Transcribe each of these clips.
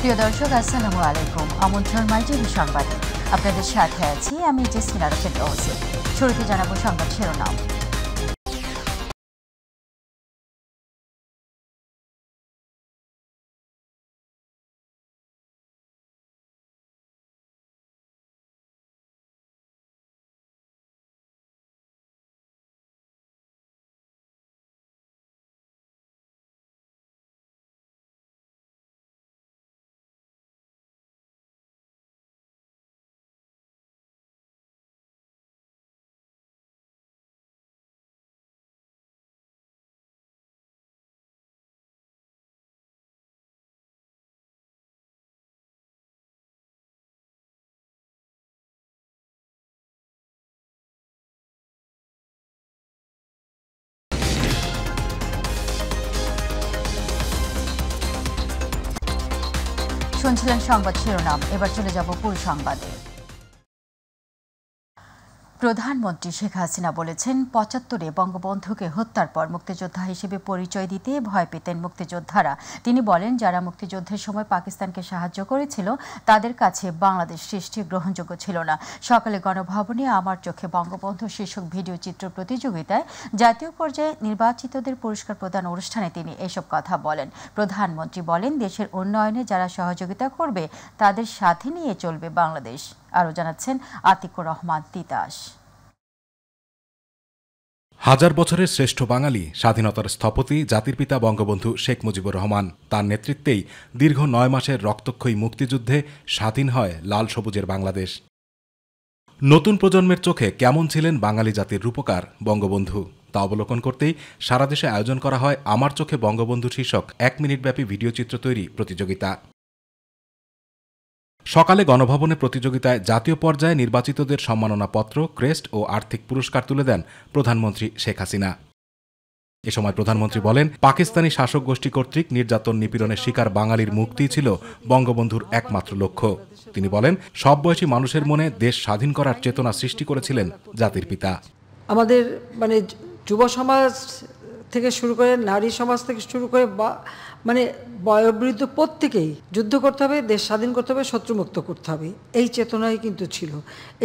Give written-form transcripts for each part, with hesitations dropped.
প্রিয় দর্শক, আসসালামু আলাইকুম। আমন্ত্রণ মাই টিভি সংবাদে আপনাদের সাথে আছি আমি জেসমিন আরফিন রোজি। শুরুতে জানাবো সংবাদ শিরোনাম। শুনছিলেন সংবাদ শিরোনাম, এবার চলে যাব পুরো সংবাদে। প্রধানমন্ত্রী শেখ হাসিনা বলেছেন, ৭৫-এ বঙ্গবন্ধুকে হত্যার পর মুক্তিযোদ্ধা হিসেবে পরিচয় দিতে ভয় পেতেন মুক্তিযোদ্ধারা। তিনি বলেন, যারা মুক্তিযুদ্ধের সময় পাকিস্তানকে সাহায্য করেছিল তাদের কাছে বাংলাদেশ সৃষ্টি গ্রহণযোগ্য ছিল না। সকালে গণভবনে আমার চোখে বঙ্গবন্ধু শীর্ষক ভিডিও চিত্র প্রতিযোগিতায় জাতীয় পর্যায়ে নির্বাচিতদের পুরস্কার প্রদান অনুষ্ঠানে তিনি এসব কথা বলেন। প্রধানমন্ত্রী বলেন, দেশের উন্নয়নে যারা সহযোগিতা করবে তাদের সাথে নিয়ে চলবে বাংলাদেশ। আরও জানাচ্ছেন আতিকুর রহমান তিতাস। হাজার বছরের শ্রেষ্ঠ বাঙালি, স্বাধীনতার স্থপতি জাতির পিতা বঙ্গবন্ধু শেখ মুজিবুর রহমান। তার নেতৃত্বেই দীর্ঘ ৯ মাসের রক্তক্ষয়ী মুক্তিযুদ্ধে স্বাধীন হয় লাল সবুজের বাংলাদেশ। নতুন প্রজন্মের চোখে কেমন ছিলেন বাঙালি জাতির রূপকার বঙ্গবন্ধু তা অবলোকন করতেই সারা দেশে আয়োজন করা হয় আমার চোখে বঙ্গবন্ধু শীর্ষক ১ মিনিটব্যাপী ভিডিও চিত্র তৈরি প্রতিযোগিতা। সকালে গণভবনে প্রতিযোগিতায় জাতীয় পর্যায়ে নির্বাচিতদের সম্মাননাপত্র, ক্রেস্ট ও আর্থিক পুরস্কার তুলে দেন প্রধানমন্ত্রী শেখ হাসিনা। এ সময় প্রধানমন্ত্রী বলেন, পাকিস্তানি শাসক গোষ্ঠী কর্তৃক নির্যাতন নিপীড়নের শিকার বাঙালির মুক্তিই ছিল বঙ্গবন্ধুর একমাত্র লক্ষ্য। তিনি বলেন, সব বয়সী মানুষের মনে দেশ স্বাধীন করার চেতনা সৃষ্টি করেছিলেন জাতির পিতা। আমাদের যুব সমাজ থেকে শুরু করে, নারী সমাজ থেকে শুরু করে বয়োবৃদ্ধ প্রত্যেকেই যুদ্ধ করতে হবে, দেশ স্বাধীন করতে হবে, শত্রুমুক্ত করতে হবে, এই চেতনাই কিন্তু ছিল।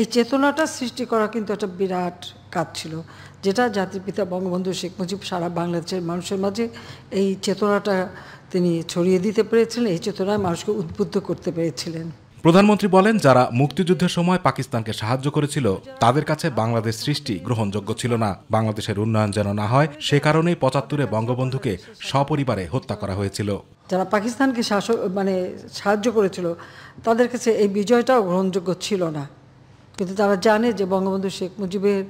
এই চেতনাটা সৃষ্টি করা কিন্তু একটা বিরাট কাজ ছিল, যেটা জাতির পিতা বঙ্গবন্ধু শেখ মুজিব সারা বাংলাদেশের মানুষের মাঝে এই চেতনাটা তিনি ছড়িয়ে দিতে পেরেছিলেন, এই চেতনায় মানুষকে উদ্বুদ্ধ করতে পেরেছিলেন। প্রধানমন্ত্রী বলেন, যারা মুক্তিযুদ্ধের সময় পাকিস্তানকে সাহায্য করেছিল তাদের কাছে বাংলাদেশ সৃষ্টি গ্রহণযোগ্য ছিল না। বাংলাদেশের উন্নয়ন যেন না হয় সে কারণেই ৭৫-এ বঙ্গবন্ধুকে সপরিবারে হত্যা করা হয়েছিল। যারা পাকিস্তানকে সাহায্য করেছিল তাদের কাছে এই বিজয়টাও গ্রহণযোগ্য ছিল না, কিন্তু তারা জানে যে বঙ্গবন্ধু শেখ মুজিবের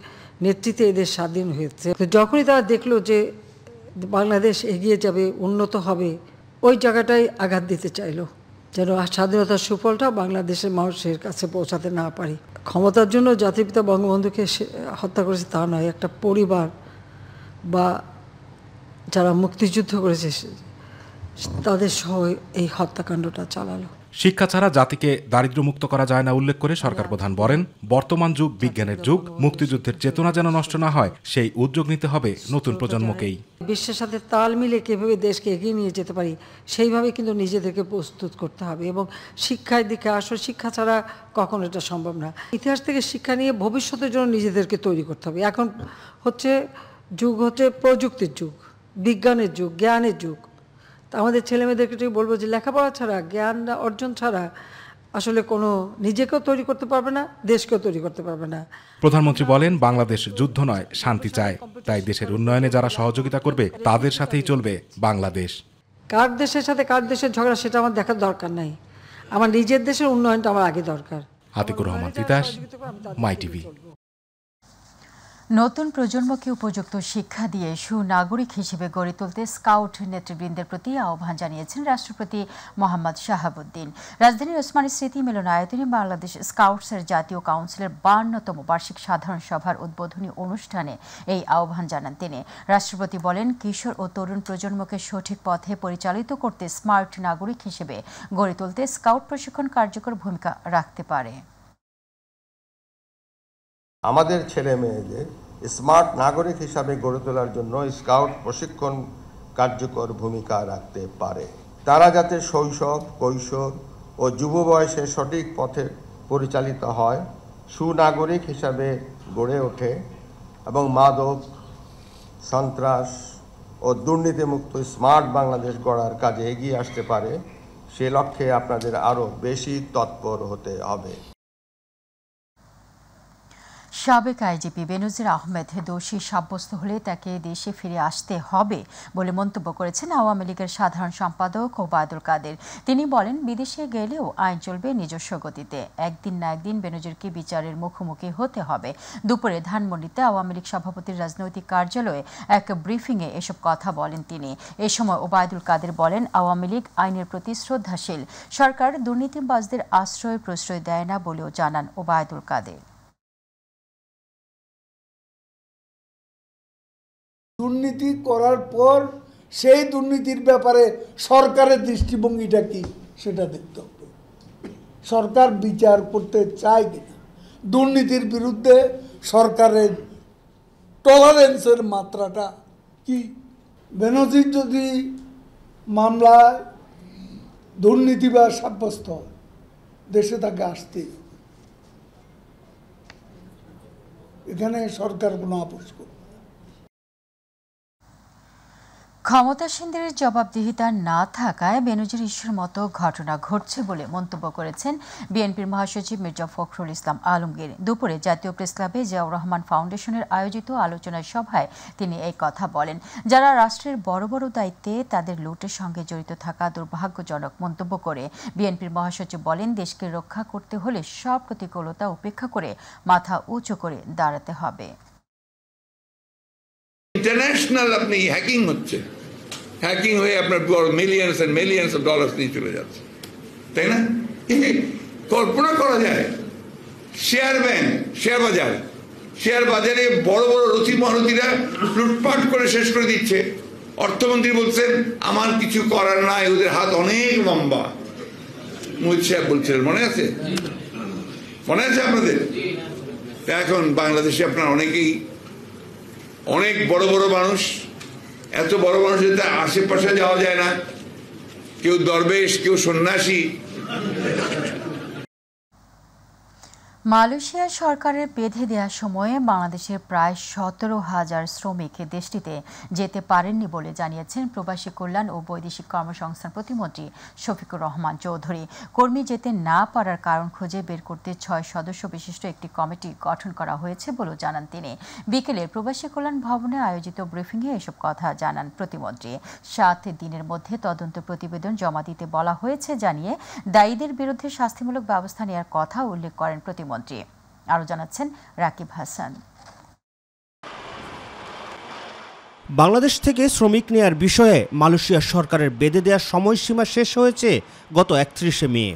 নেতৃত্বে এদের স্বাধীন হয়েছে। যখনই তারা দেখলো যে বাংলাদেশ এগিয়ে যাবে, উন্নত হবে, ওই জায়গাটাই আঘাত দিতে চাইলো, যেন স্বাধীনতার সুফলটা বাংলাদেশের মানুষের কাছে পৌঁছাতে না পারি। ক্ষমতার জন্য জাতির পিতা বঙ্গবন্ধুকে হত্যা করেছে তা নয়, একটা পরিবার বা যারা মুক্তিযুদ্ধ করেছে তাদের সহ এই হত্যাকাণ্ডটা চালালো। শিক্ষা ছাড়া জাতিকে দারিদ্র্যমুক্ত করা যায় না উল্লেখ করে সরকার প্রধান বলেন, বর্তমান যুগ বিজ্ঞানের যুগ, মুক্তিযুদ্ধের চেতনা যেন নষ্ট না হয় সেই উদ্যোগ নিতে হবে নতুন প্রজন্মকেই। বিশ্বের সাথে তাল মিলে কীভাবে দেশকে এগিয়ে নিয়ে যেতে পারি সেইভাবে কিন্তু নিজেদেরকে প্রস্তুত করতে হবে, এবং শিক্ষার দিকে আসলে শিক্ষা ছাড়া কখনো এটা সম্ভব না। ইতিহাস থেকে শিক্ষা নিয়ে ভবিষ্যতের জন্য নিজেদেরকে তৈরি করতে হবে। এখন যুগ হচ্ছে প্রযুক্তির যুগ, বিজ্ঞানের যুগ, জ্ঞানের যুগ। আমাদের ছেলেমেয়েদেরকে বলবো যে লেখাপড়া ছাড়া, জ্ঞান অর্জন ছাড়া আসলে কোনো নিজেকেও তৈরি করতে পারবে না, দেশকেও তৈরি করতে পারবে না। প্রধানমন্ত্রী বলেন, বাংলাদেশ যুদ্ধ নয়, শান্তি চায়। তাই দেশের উন্নয়নে যারা সহযোগিতা করবে তাদের সাথেই চলবে বাংলাদেশ। কার দেশের সাথে কার দেশের ঝগড়া সেটা আমার দেখার দরকার নাই, আমার নিজের দেশের উন্নয়নটা আমার আগে দরকার। আতিকুর রহমান তিতাস, মাই টিভি। নতুন প্রজন্মকে উপযুক্ত শিক্ষা দিয়ে সুনাগরিক হিসেবে গড়ে তুলতে স্কাউট নেতৃবৃন্দের প্রতি আহ্বান জানিয়েছেন রাষ্ট্রপতি মোহাম্মদ শাহাবুদ্দিন। রাজধানীর ওসমানী স্মৃতি মিলনায়তনে বাংলাদেশ স্কাউটসের জাতীয় কাউন্সিলের 52তম বার্ষিক সাধারণ সভার উদ্বোধনী অনুষ্ঠানে এই আহ্বান জানান তিনি। রাষ্ট্রপতি বলেন, কিশোর ও তরুণ প্রজন্মকে সঠিক পথে পরিচালিত করতে স্মার্ট নাগরিক হিসেবে গড়ে তুলতে স্কাউট প্রশিক্ষণ কার্যকর ভূমিকা রাখতে পারে। আমাদের ছেলে মেয়েদের স্মার্ট নাগরিক হিসাবে গড়ে তোলার জন্য স্কাউট প্রশিক্ষণ কার্যকর ভূমিকা রাখতে পারে। তারা যাতে শৈশব, কৈশোর ও যুব বয়সে সঠিক পথে পরিচালিত হয়, সুনাগরিক হিসাবে গড়ে ওঠে এবং মাদক, সন্ত্রাস ও দুর্নীতিমুক্ত স্মার্ট বাংলাদেশ গড়ার কাজে এগিয়ে আসতে পারে, সে লক্ষ্যে আপনাদের আরও বেশি তৎপর হতে হবে। সাবেক আইজিপি বেনজির আহমেদ দোষী সাব্যস্ত হলে তাকে দেশে ফিরে আসতে হবে বলে মন্তব্য করেছেন আওয়ামী লীগের সাধারণ সম্পাদক ওবায়দুল কাদের। তিনি বলেন, বিদেশে গেলেও আইন চলবে নিজস্ব গতিতে। একদিন না একদিন বেনজিরকে বিচারের মুখোমুখি হতে হবে। দুপুরে ধানমন্ডিতে আওয়ামী লীগ সভাপতির রাজনৈতিক কার্যালয়ে এক ব্রিফিংয়ে এসব কথা বলেন তিনি। এ সময় ওবায়দুল কাদের বলেন, আওয়ামী লীগ আইনের প্রতি শ্রদ্ধাশীল। সরকার দুর্নীতিবাজদের আশ্রয় প্রশ্রয় দেয় না বলেও জানান ওবায়দুল কাদের। দুর্নীতি করার পর সেই দুর্নীতির ব্যাপারে সরকারের দৃষ্টিভঙ্গিটা কি সেটা দেখতে হবে। সরকার বিচার করতে চায় কিনা, দুর্নীতির বিরুদ্ধে সরকারের টলারেন্সের মাত্রাটা কি। বেনজির যদি মামলায় দুর্নীতিবাজ সাব্যস্ত হয়, দেশে তাকে আসতেই হবে। এখানে সরকার কোনো আপোষ করবে। ক্ষমতাসীনদের জবাবদিহিতা না থাকায় বেনজির ইস্যুর মতো ঘটনা ঘটছে বলে মন্তব্য করেছেন বিএনপির মহাসচিব মির্জা ফখরুল ইসলাম আলমগীর। দুপুরে জাতীয় প্রেসক্লাবে জিয়াউর রহমান ফাউন্ডেশনের আয়োজিত আলোচনা সভায় তিনি এই কথা বলেন। যারা রাষ্ট্রের বড় বড় দায়িত্বে, তাদের লুটের সঙ্গে জড়িত থাকা দুর্ভাগ্যজনক মন্তব্য করে বিএনপির মহাসচিব বলেন, দেশকে রক্ষা করতে হলে সব প্রতিকূলতা উপেক্ষা করে মাথা উঁচু করে দাঁড়াতে হবে। ইন্টারন্যাশনাল আপনি হ্যাকিং হচ্ছে, হ্যাকিং হয়ে আপনার millions and millions of dollars নিয়ে চলে যাচ্ছে, তাই না? কল্পনা করা যায় শেয়ার ব্যাংক, শেয়ার বাজারে বড় বড় রথী মহারথীরা লুটপাট করে শেষ করে দিচ্ছে। অর্থমন্ত্রী বলছেন, আমার কিছু করার নাই, ওদের হাত অনেক লম্বা। মোহিত সাহেব বলছিলেন, মনে আছে আপনাদের? এখন বাংলাদেশে আপনার অনেক বড় বড় মানুষ, এত বড় মানুষের আশেপাশে যাওয়া যায় না। কেউ দরবেশ, কেউ সন্ন্যাসী। মালয়েশিয়া সরকারের বেঁধে দেওয়ার সময়ে বাংলাদেশের প্রায় 17,000 শ্রমিক দেশটিতে যেতে পারেননি বলে জানিয়েছেন প্রবাসী কল্যাণ ও বৈদেশিক কর্মসংস্থান প্রতিমন্ত্রী শফিকুর রহমান চৌধুরী। কর্মী যেতে না পারার কারণ খুঁজে বের করতে 6 সদস্য বিশিষ্ট একটি কমিটি গঠন করা হয়েছে বলেও জানান তিনি। বিকেলে প্রবাসী কল্যাণ ভবনে আয়োজিত ব্রিফিংয়ে এসব কথা জানান প্রতিমন্ত্রী। 7 দিনের মধ্যে তদন্ত প্রতিবেদন জমা দিতে বলা হয়েছে জানিয়ে দায়ীদের বিরুদ্ধে শাস্তিমূলক ব্যবস্থা নেওয়ার কথা উল্লেখ করেন প্রতিমন্ত্রী। আরো জানাচ্ছেন রাকিব হাসান। বাংলাদেশ থেকে শ্রমিক নেয়ার বিষয়ে মালয়েশিয়া সরকারের বেঁধে দেওয়ার সময়সীমা শেষ হয়েছে গত 31শে মে।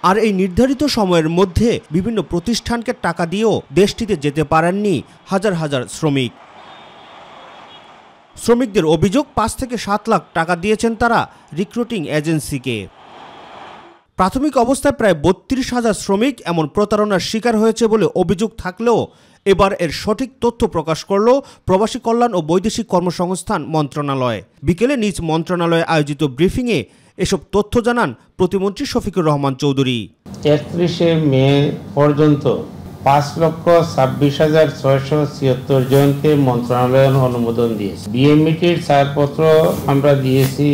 আর এই নির্ধারিত সময়ের মধ্যে বিভিন্ন প্রতিষ্ঠানকে টাকা দিয়েও দেশটিতে যেতে পারেননি হাজার হাজার শ্রমিক। শ্রমিকদের অভিযোগ, 5 থেকে 7 লাখ টাকা দিয়েছেন তারা রিক্রুটিং এজেন্সিকে। প্রাথমিক অবস্থায় প্রায় 32,000 শ্রমিক এমন প্রতারণার শিকার হয়েছে বলে অভিযোগ থাকলেও এবার এর সঠিক তথ্য প্রকাশ করল প্রবাসী কল্যাণ ও বৈদেশিক কর্মসংস্থান মন্ত্রণালয়। বিকেলে নিজ মন্ত্রণালয়ে আয়োজিত ব্রিফিংয়ে এসব তথ্য জানান প্রতিমন্ত্রী শফিকুর রহমান চৌধুরী। 31শে মে পর্যন্ত 5,26,676 জনকে মন্ত্রণালয় অনুমোদন দিয়েছে। বিএমইটির ছাড়পত্র আমরা দিয়েছি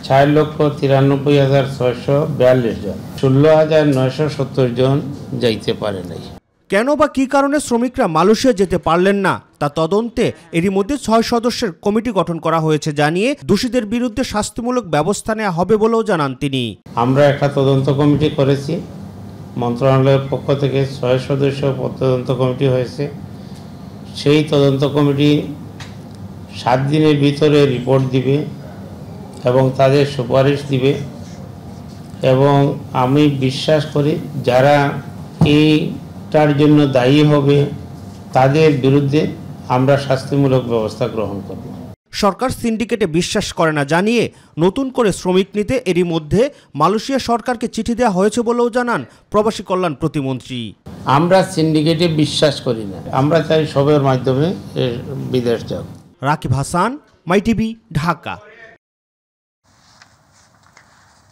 4,93,642 জন। 16,970 জন যাইতে পারে নাই। কেন বা কী কারণে শ্রমিকরা মালয়েশিয়া যেতে পারলেন না তা তদন্তে এরই মধ্যে 6 সদস্যের কমিটি গঠন করা হয়েছে জানিয়ে দোষীদের বিরুদ্ধে শাস্তিমূলক ব্যবস্থা নেওয়া হবে বলেও জানান তিনি। আমরা একটা তদন্ত কমিটি করেছি, মন্ত্রণালয়ের পক্ষ থেকে 6 সদস্য তদন্ত কমিটি হয়েছে। সেই তদন্ত কমিটি 7 দিনের ভিতরে রিপোর্ট দিবে এবং তাদের সুপারিশ দিবে, এবং আমি বিশ্বাস করি যারা এইটার জন্য দায়ী হবে তাদের বিরুদ্ধে আমরা শাস্তিমূলক ব্যবস্থা গ্রহণ করব। সরকার সিন্ডিকেটে বিশ্বাস করে না জানিয়ে নতুন করে শ্রমিক নিতে এরই মধ্যে মালয়েশিয়া সরকারকে চিঠি দেওয়া হয়েছে বলেও জানান প্রবাসী কল্যাণ প্রতিমন্ত্রী। আমরা সিন্ডিকেটে বিশ্বাস করি না, আমরা চাই সবের মাধ্যমে বিদেশ যাক। রাকিব হাসান, মাই টিভি, ঢাকা।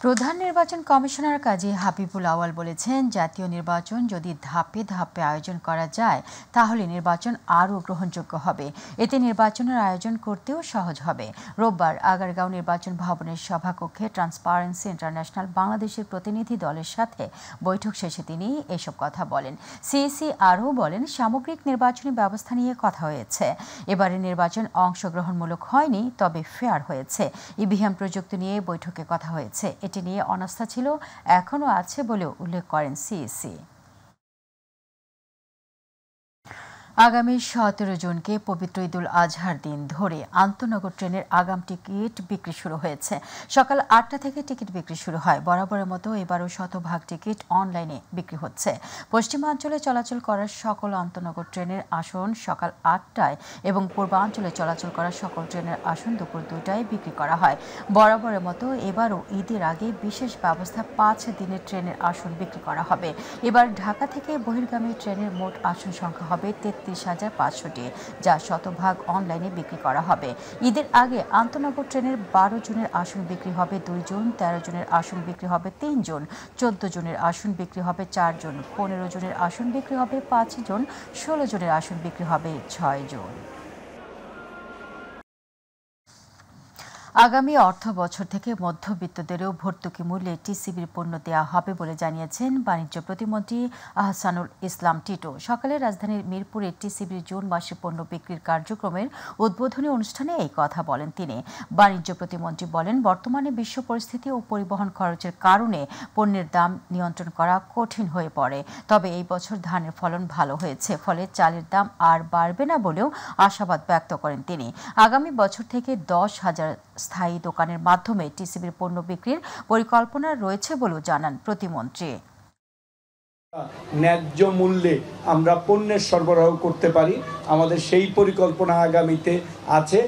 প্রধান নির্বাচন কমিশনার কাজী হাবিবুল আওয়াল বলেছেন, জাতীয় নির্বাচন যদি ধাপে ধাপে আয়োজন করা যায় তাহলে নির্বাচন আরও গ্রহণযোগ্য হবে। এতে নির্বাচনের আয়োজন করতেও সহজ হবে। রোববার আগারগাঁও নির্বাচন ভবনের সভাকক্ষে ট্রান্সপারেন্সি ইন্টারন্যাশনাল বাংলাদেশের প্রতিনিধি দলের সাথে বৈঠক শেষে তিনি এসব কথা বলেন। সিইসি আরও বলেন, সামগ্রিক নির্বাচনী ব্যবস্থা নিয়ে কথা হয়েছে। এবারে নির্বাচন অংশগ্রহণমূলক হয়নি, তবে ফেয়ার হয়েছে। ইভিএম প্রযুক্তি নিয়ে বৈঠকে কথা হয়েছে। এটি নিয়ে অনাস্থা ছিল, এখনও আছে বলেও উল্লেখ করেন সিইসি। আগামী 17 জুনকে পবিত্র ঈদুল আজহার দিন ধরে আন্তনগর ট্রেনের আগাম টিকিট বিক্রি শুরু হয়েছে। সকাল 8টা থেকে টিকিট বিক্রি শুরু হয়। বরাবরের মতো এবারও শতভাগ টিকিট অনলাইনে বিক্রি হচ্ছে। পশ্চিমাঞ্চলে চলাচল করার সকল আন্তনগর ট্রেনের আসন সকাল 8টায় এবং পূর্বাঞ্চলে চলাচল করা সকল ট্রেনের আসন দুপুর 2টায় বিক্রি করা হয়। বরাবরের মতো এবারও ঈদের আগে বিশেষ ব্যবস্থা 5 দিনের ট্রেনের আসন বিক্রি করা হবে। এবার ঢাকা থেকে বহির্গামী ট্রেনের মোট আসন সংখ্যা হবে 33,500টি, যা শতভাগ অনলাইনে বিক্রি করা হবে। ঈদের আগে আন্তনগর ট্রেনের 12 জনের আসন বিক্রি হবে 2 জন, 13 জনের আসন বিক্রি হবে 3 জন, 14 জনের আসন বিক্রি হবে 4 জন, 15 জনের আসন বিক্রি হবে 5 জন, 16 জনের আসন বিক্রি হবে 6 জন। আগামী অর্থ বছর থেকে মধ্যবিত্তদেরও ভর্তুকি মূল্যে টিসিবির পণ্য দেওয়া হবে বলে জানিয়েছেন বাণিজ্য প্রতিমন্ত্রী আহসানুল ইসলাম টিটো। সকালে রাজধানীর মিরপুরে টিসিবির জুন মাসে পণ্য বিক্রির কার্যক্রমের উদ্বোধনী অনুষ্ঠানে এই কথা বলেন তিনি। বাণিজ্য প্রতিমন্ত্রী বলেন, বর্তমানে বিশ্ব পরিস্থিতি ও পরিবহন খরচের কারণে পণ্যের দাম নিয়ন্ত্রণ করা কঠিন হয়ে পড়ে। তবে এই বছর ধানের ফলন ভালো হয়েছে, ফলে চালের দাম আর বাড়বে না বলেও আশাবাদ ব্যক্ত করেন তিনি। আগামী বছর থেকে 10,000 স্থায়ী দোকানের মাধ্যমে টিসিবির পণ্য বিক্রির পরিকল্পনা রয়েছে বলেও জানান প্রতিমন্ত্রী। ন্যায্য মূল্যে আমরা পণ্যের সরবরাহ করতে পারি, আমাদের সেই পরিকল্পনা আগামীতে আছে।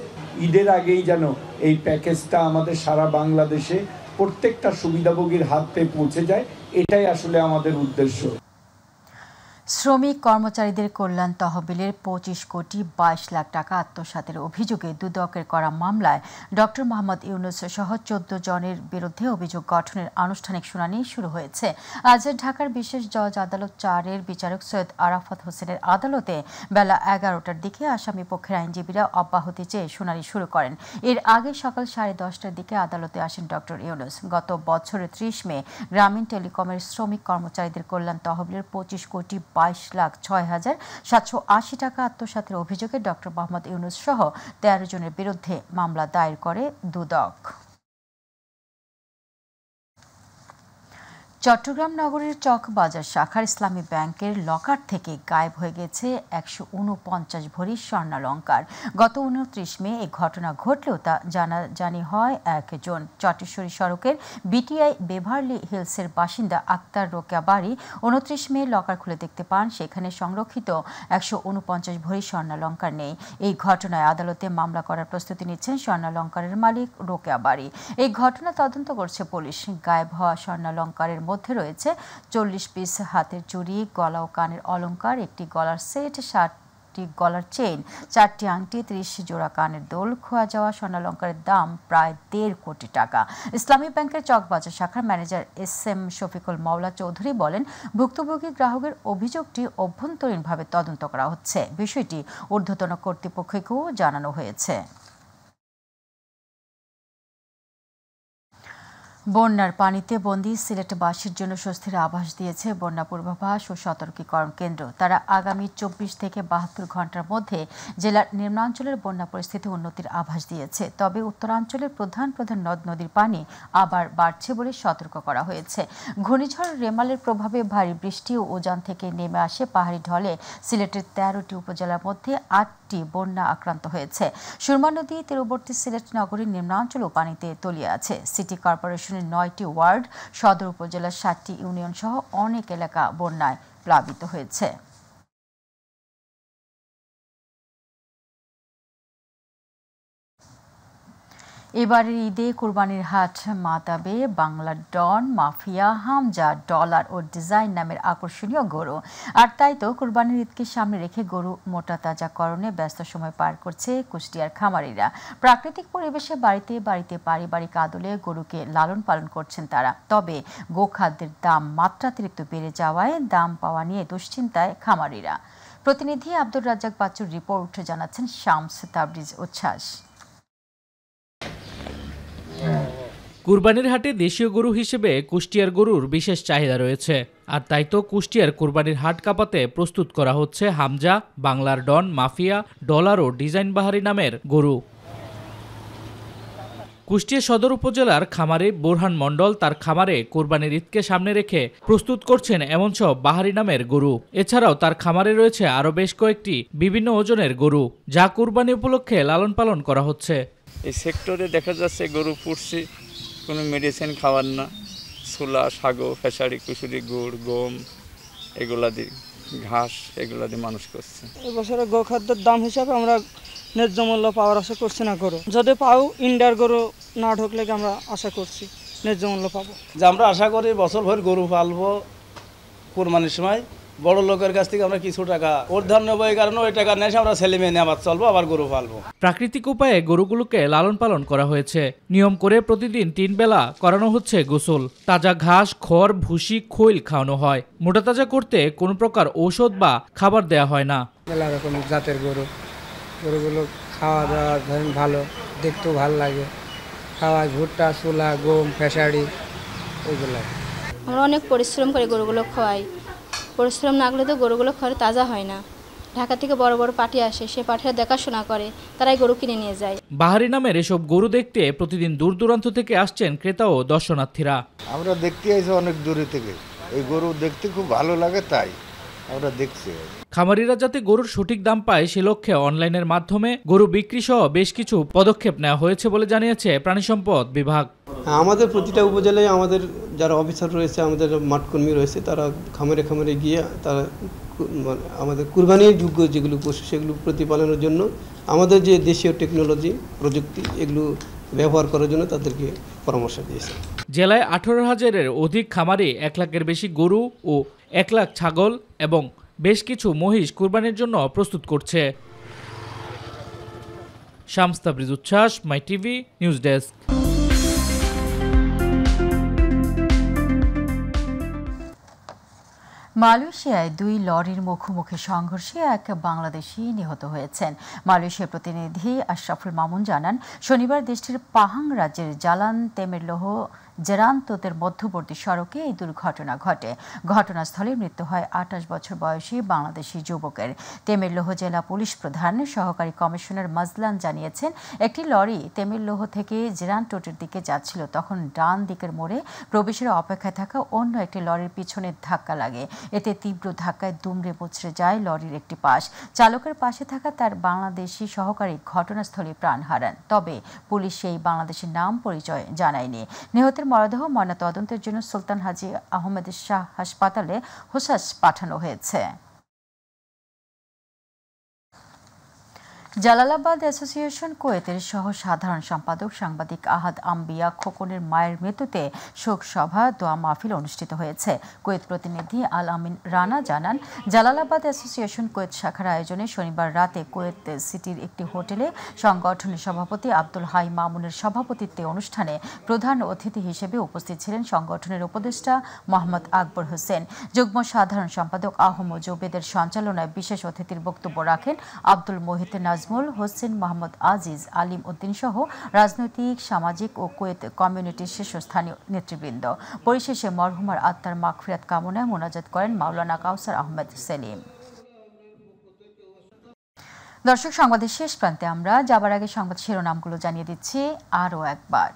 ঈদের আগেই যেন এই প্যাকেজটা আমাদের সারা বাংলাদেশে প্রত্যেকটা সুবিধাভোগীর হাতে পৌঁছে যায়, এটাই আসলে আমাদের উদ্দেশ্য। শ্রমিক কর্মচারীদের কল্যাণ তহবিলের 25 কোটি 22 লাখ টাকা আত্মসাতের অভিযোগে দুদকের করা মামলায় ডক্টর মোহাম্মদ ইউনূস সহ 14 জনের বিরুদ্ধে অভিযোগ গঠনের আনুষ্ঠানিক শুনানি শুরু হয়েছে। আজ ঢাকার বিশেষ জজ আদালত 4-এর বিচারক সৈয়দ আরাফাত হোসেনের আদালতে বেলা 11টার দিকে আসামি পক্ষের আইনজীবীরা অব্যাহতি চেয়ে শুনানি শুরু করেন। এর আগে সকাল 10:30টার দিকে আদালতে আসেন ডক্টর ইউনূস। গত বছরের 30 মে গ্রামীণ টেলিকমের শ্রমিক কর্মচারীদের কল্যাণ তহবিলের 25 কোটি 22,06,780 টাকা আত্মসাতের অভিযোগে ডক্টর মোহাম্মদ ইউনূস সহ 13 জনের বিরুদ্ধে মামলা দায়ের করে দুদক। চট্টগ্রাম নগরের চকবাজার শাখার ইসলামী ব্যাংকের লকার থেকে গায়েব হয়ে গেছে 149 ভরি স্বর্ণালংকার। গত 29 মে এই ঘটনা ঘটলেও তা জানাজানি হয় একজন। চটেশ্বরী সড়কের বিটিআই বেভারলি হিলসের বাসিন্দা আক্তার রোকেয়া বাড়ি 29 মে লকার খুলে দেখতে পান সেখানে সংরক্ষিত 149 ভরি স্বর্ণালংকার নেই। এই ঘটনায় আদালতে মামলা করার প্রস্তুতি নিচ্ছেন স্বর্ণালংকারের মালিক রোকেয়া বাড়ি। এই ঘটনা তদন্ত করছে পুলিশ। গায়েব হওয়া স্বর্ণালংকারের মধ্যে রয়েছে 40 পিস হাতের চুড়ি, গলা ও কানের অলংকার, একটি গলার সেট, 60টি গলার চেইন, 4টি আংটি, 30 জোড়া কানের দোল। খোয়া যাওয়া স্বর্ণালংকারের দাম প্রায় 1.5 কোটি টাকা। ইসলামী ব্যাংকের চকবাজার শাখার ম্যানেজার SM শফিকুল মাওলা চৌধুরী বলেন, ভুক্তভোগী গ্রাহকের অভিযোগটি অভ্যন্তরীণভাবে তদন্ত করা হচ্ছে। বিষয়টি ঊর্ধ্বতন কর্তৃপক্ষকেও জানানো হয়েছে। বন্যার পানিতে বন্দী সিলেটবাসীর জন্য স্বস্তির আভাস দিয়েছে বন্যা পূর্বাভাস ও সতর্কীকরণ কেন্দ্র। তারা আগামী 24 থেকে 72 ঘন্টার মধ্যে জেলার নিম্নাঞ্চলের বন্যা পরিস্থিতি উন্নতির আভাস দিয়েছে। তবে উত্তরাঞ্চলের প্রধান প্রধান নদ নদীর পানি আবার বাড়ছে বলে সতর্ক করা হয়েছে। ঘূর্ণিঝড় রেমালের প্রভাবে ভারী বৃষ্টি ও উজান থেকে নেমে আসে পাহাড়ি ঢলে সিলেটের 13টি উপজেলার মধ্যে 8টি বন্যা আক্রান্ত হয়েছে। সুরমা নদী তীরবর্তী সিলেট নগরীর নিম্নাঞ্চলও পানিতে তলিয়ে আছে। সিটি কর্পোরেশনের 9টি ওয়ার্ড, সদর উপজেলার 7টি ইউনিয়ন সহ অনেক এলাকা বন্যায় প্লাবিত হয়েছে। এবারের ঈদে কুরবানির হাট মাতাবে বাংলার ডন, মাফিয়া, হামজা, ডলার ও ডিজাইন নামের আকর্ষণীয় গরু। আর তাই তো কুরবানির ঈদকে সামনে রেখে গরু মোটা তাজাকরণে ব্যস্ত সময় পার করছে কুষ্টিয়ার খামারিরা। প্রাকৃতিক পরিবেশে বাড়িতে বাড়িতে পারিবারিক আদলে গরুকে লালন পালন করছেন তারা। তবে গোখাদ্যের দাম মাত্রাতিরিক্ত বেড়ে যাওয়ায় দাম পাওয়া নিয়ে দুশ্চিন্তায় খামারিরা। প্রতিনিধি আব্দুর রাজ্জাক বাচ্চুর রিপোর্ট, জানাচ্ছেন শামস তাবরিজ উচ্ছ্বাস। কুরবানির হাটে দেশীয় গরু হিসেবে কুষ্টিয়ার গরুর বিশেষ চাহিদা রয়েছে। আর তাই তো কুষ্টিয়ার কুরবানির হাট কাঁপাতে প্রস্তুত করা হচ্ছে হামজা, বাংলার ডন, মাফিয়া, ডলার ও ডিজাইন বাহারি নামের গরু। কুষ্টিয়া সদর উপজেলার খামারে বোরহান মণ্ডল তার খামারে কোরবানির ঈদকে সামনে রেখে প্রস্তুত করছেন এমন সব বাহারি নামের গরু। এছাড়াও তার খামারে রয়েছে আরও বেশ কয়েকটি বিভিন্ন ওজনের গরু, যা কুরবানি উপলক্ষে লালন পালন করা হচ্ছে। এই সেক্টরে দেখা যাচ্ছে গরু পুষছি, কোনো মেডিসিন খাওয়ার না, ছোলা, সাগো, ফেসারি, কুসুরি, গুড়, গম, এগুলা দিয়ে ঘাস, এগুলা দিয়ে মানুষ করছে। এবছরে গোখাদ্যের দাম হিসাবে আমরা ন্যায্য মূল্য পাওয়ার আশা করছি না। গরু যদি পাও, ইন্ডিয়ার গরু না ঢুকলে আমরা আশা করছি ন্যায্য মূল্য পাবো। যে আমরা আশা করি বছর ভর গরু পালবো, কোরবানির সময় বড় লোকের কাছ থেকে আমরা কিছু টাকা উদ্ধার নেবো, এই কারণে ওই টাকা নেই আমরা ছেলে মেয়ে নিয়ে আবার চলবো, আবার গরু পালবো। প্রাকৃতিক উপায়ে গরুগুলোকে লালন পালন করা হয়েছে। নিয়ম করে প্রতিদিন 3 বেলা করানো হচ্ছে গোসল, তাজা ঘাস, খড়, ভুসি, খৈল খাওয়ানো হয়। মোটা তাজা করতে কোনো প্রকার ঔষধ বা খাবার দেয়া হয় না। মেলা রকম জাতের গরু, গরুগুলো খাওয়া দাওয়া ধরেন ভালো, দেখতেও ভালো লাগে। খাওয়ায় ভুট্টা, ছোলা, গম, ফেসারি, ওইগুলো। আমরা অনেক পরিশ্রম করে গরুগুলো খাওয়াই। পরিশ্রম না করলে তো গরুগুলো খড় তাজা হয় না। ঢাকা থেকে বড় বড় পার্টি আসে, সে পার্টিরা দেখাশোনা করে, তারাই গরু কিনে নিয়ে যায়। বাহারি নামের এসব গরু দেখতে প্রতিদিন দূর দূরান্ত থেকে আসছেন ক্রেতা ও দর্শনার্থীরা। আমরা দেখতে আসি অনেক দূরে থেকে, এই গরু দেখতে খুব ভালো লাগে, তাই আমরা দেখছি। খামারিরা যাতে গরুর সঠিক দাম পায় সে লক্ষ্যে অনলাইনের মাধ্যমে গরু বিক্রি সহ বেশ কিছু পদক্ষেপ নেওয়া হয়েছে বলে জানিয়েছে প্রাণী সম্পদ বিভাগ। আমাদের প্রতিটা উপজেলায় আমাদের যারা অফিসার রয়েছে, আমাদের মাঠকর্মী রয়েছে, তারা খামারে খামারে গিয়ে তারা আমাদের কুরবানির যোগ্য যেগুলো পশু সেগুলো প্রতিপালনের জন্য আমাদের যে দেশীয় টেকনোলজি, প্রযুক্তি, এগুলো ব্যবহার করার জন্য তাদেরকে পরামর্শ দিয়েছে। জেলায় 18,000-এর অধিক খামারে 1 লাখের বেশি গরু ও 1 লাখ ছাগল এবং বেশ কিছু মহিষ কুরবানির জন্য প্রস্তুত করছে। শামস তাবরিজ উচ্ছ্বাস, মাই টিভি নিউজ ডেস্ক। মালয়েশিয়ায় 2 লরির মুখোমুখি সংঘর্ষে এক বাংলাদেশি নিহত হয়েছেন। মালয়েশিয়ার প্রতিনিধি আশরাফুল মামুন জানান, শনিবার দেশটির পাহাং রাজ্যের জালান তেমেরলোহ জেরান্তোতের মধ্যবর্তী সড়কে এই দুর্ঘটনা ঘটে। ঘটনাস্থলে মৃত্যু হয় 28 বছর বয়সী বাংলাদেশি যুবকের। তেমেরলোহ জেলা পুলিশ প্রধান সহকারী কমিশনার মাজলান জানিয়েছেন, একটি লরি তেমেরলোহ থেকে জেরান্তোটের দিকে যাচ্ছিল, তখন ডান দিকের মোড়ে প্রবেশের অপেক্ষায় থাকা অন্য একটি লরির পিছনে ধাক্কা লাগে। এতে তীব্র ধাক্কায় দুমড়ে মুচড়ে যায় লরির একটি পাশ। চালকের পাশে থাকা তার বাংলাদেশি সহকারী ঘটনাস্থলে প্রাণ হারান। তবে পুলিশ সেই বাংলাদেশের নাম পরিচয় জানায়নি। নিহতের মরদেহ ময়নাতদন্তের জন্য সুলতান হাজি আহমেদ শাহ হাসপাতালে হোসাস পাঠানো হয়েছে। জালালাবাদ অ্যাসোসিয়েশন কুয়েতের সহ সাধারণ সম্পাদক সাংবাদিক আহাদ আম্বিয়া খোকনের মায়ের মৃত্যুতে শোক সভা, দোয়া মাহফিল অনুষ্ঠিত হয়েছে। কুয়েত প্রতিনিধি আল আমিন রানা জানান, জালালাবাদ অ্যাসোসিয়েশন কুয়েত শাখার আয়োজনে শনিবার রাতে কুয়েত সিটির একটি হোটেলে সংগঠনের সভাপতি আব্দুল হাই মামুনের সভাপতিত্বে অনুষ্ঠানে প্রধান অতিথি হিসেবে উপস্থিত ছিলেন সংগঠনের উপদেষ্টা মোহাম্মদ আকবর হোসেন। যুগ্ম সাধারণ সম্পাদক আহমদ জোবেদের সঞ্চালনায় বিশেষ অতিথির বক্তব্য রাখেন আব্দুল মোহিত নাজমুল হোসেন, মোহাম্মদ আজিজ, আলিম উদ্দিন সহ রাজনৈতিক, সামাজিক ও কুয়েত কমিউনিটির শীর্ষস্থানীয় নেতৃবৃন্দ। পরিশেষে মরহুমার আত্মার মাগফিরাত কামনায় মোনাজাত করেন মাওলানা কাউসার আহমেদ সেলিম। দর্শক, সংবাদের শেষ প্রান্তে আমরা যাবার আগে সংবাদ শিরোনামগুলো জানিয়ে দিচ্ছি আরও একবার।